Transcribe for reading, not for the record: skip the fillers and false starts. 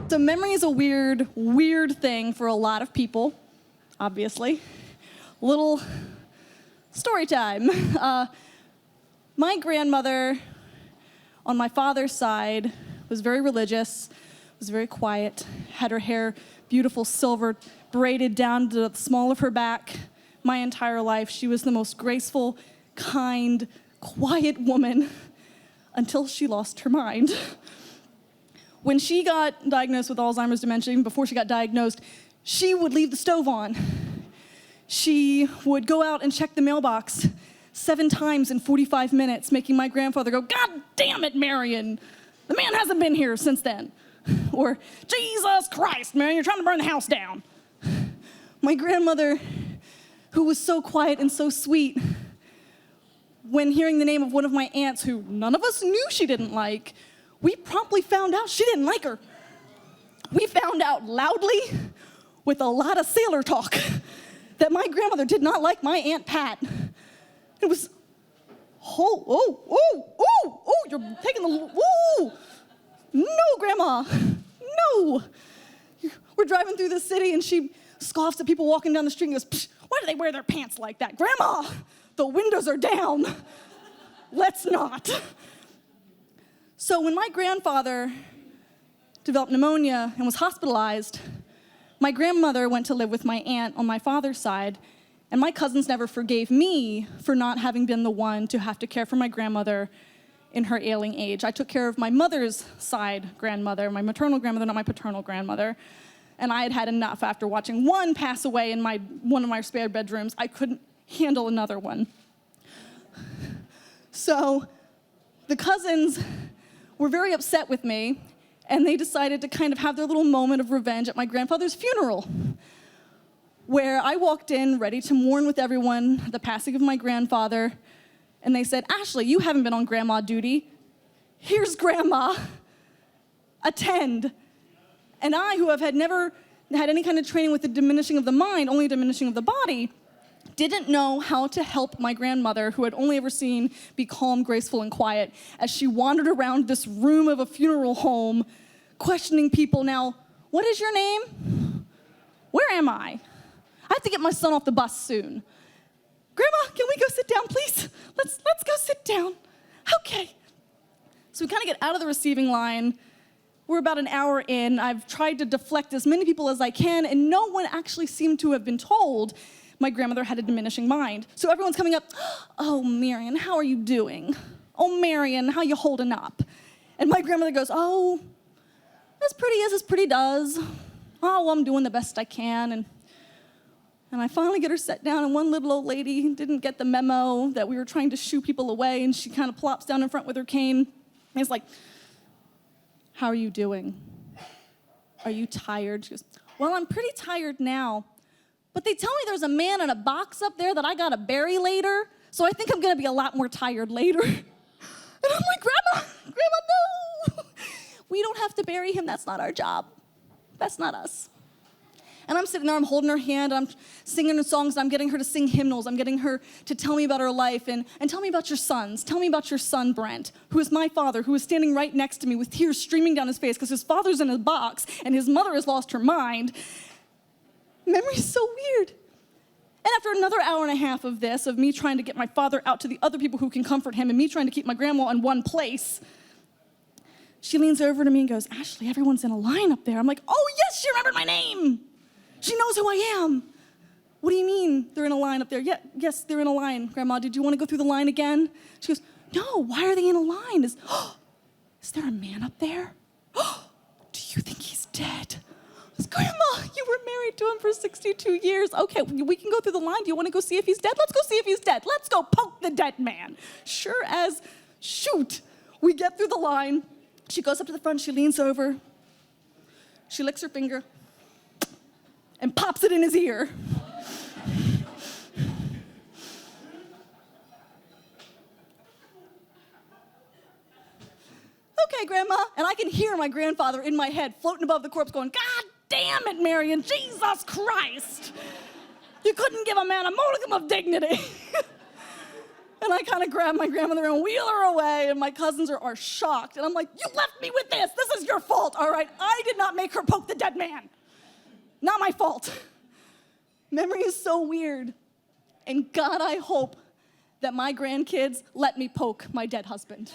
So memory is a weird, weird thing for a lot of people, obviously. Little story time. My grandmother on my father's side was very religious, was very quiet, had her hair beautiful silver braided down to the small of her back. My entire life, she was the most graceful, kind, quiet woman until she lost her mind. When she got diagnosed with Alzheimer's dementia, even before she got diagnosed, she would leave the stove on. She would go out and check the mailbox 7 times in 45 minutes, making my grandfather go, "God damn it, Marion, the man hasn't been here since then." Or, "Jesus Christ, Marion, you're trying to burn the house down." My grandmother, who was so quiet and so sweet, when hearing the name of one of my aunts who none of us knew she didn't like, we promptly found out she didn't like her. We found out loudly, with a lot of sailor talk, that my grandmother did not like my Aunt Pat. It was, you're taking the, no, Grandma, no. We're driving through the city and she scoffs at people walking down the street and goes, "Why do they wear their pants like that? Grandma, the windows are down. Let's not." So when my grandfather developed pneumonia and was hospitalized, my grandmother went to live with my aunt on my father's side, and my cousins never forgave me for not having been the one to have to care for my grandmother in her ailing age. I took care of my mother's side grandmother, my maternal grandmother, not my paternal grandmother, and I had had enough after watching one pass away in one of my spare bedrooms. I couldn't handle another one. So the cousins were very upset with me, and they decided to kind of have their little moment of revenge at my grandfather's funeral, where I walked in ready to mourn with everyone the passing of my grandfather, and they said, "Ashley, you haven't been on grandma duty. Here's Grandma. Attend." And I, who have never had any kind of training with the diminishing of the mind, only diminishing of the body, didn't know how to help my grandmother, who had only ever seen be calm, graceful, and quiet, as she wandered around this room of a funeral home, questioning people. "Now, what is your name? Where am I? I have to get my son off the bus soon. Grandma, can we go sit down, please? Let's go sit down." Okay. So we kind of get out of the receiving line. We're about an hour in. I've tried to deflect as many people as I can, and no one actually seemed to have been told my grandmother had a diminishing mind. So everyone's coming up, "Oh, Marion, how are you doing? Oh, Marion, how you holding up?" And my grandmother goes, "Oh, as pretty as pretty does. Oh, well, I'm doing the best I can." And I finally get her set down, and one little old lady didn't get the memo that we were trying to shoo people away, and she kind of plops down in front with her cane. And it's like, "How are you doing? Are you tired?" She goes, "Well, I'm pretty tired now. But they tell me there's a man in a box up there that I gotta bury later, so I think I'm gonna be a lot more tired later." And I'm like, Grandma, no! We don't have to bury him, that's not our job. That's not us. And I'm sitting there, I'm holding her hand, I'm singing her songs, I'm getting her to sing hymnals, I'm getting her to tell me about her life, and tell me about your sons. Tell me about your son, Brent, who is my father, who is standing right next to me with tears streaming down his face because his father's in a box and his mother has lost her mind. Memory's so weird. And after another hour and a half of this, of me trying to get my father out to the other people who can comfort him and me trying to keep my grandma in one place, she leans over to me and goes, "Ashley, everyone's in a line up there." I'm like, "Oh, yes, she remembered my name. She knows who I am." "What do you mean they're in a line up there?" "Yeah, yes, they're in a line. Grandma, did you want to go through the line again?" She goes, "No, why are they in a line? Is there a man up there? Do you think he's dead?" I was, "Grandma, you were married to him for 62 years. Okay, we can go through the line. Do you want to go see if he's dead? Let's go see if he's dead. Let's go poke the dead man." Sure as shoot, we get through the line. She goes up to the front, she leans over, she licks her finger, and pops it in his ear. "Okay, Grandma." And I can hear my grandfather in my head floating above the corpse going, "God damn it, Marion, Jesus Christ. You couldn't give a man a modicum of dignity." And I kind of grab my grandmother and wheel her away, and my cousins are shocked. And I'm like, you left me with this. This is your fault, all right? I did not make her poke the dead man. Not my fault. Memory is so weird. And God, I hope that my grandkids let me poke my dead husband.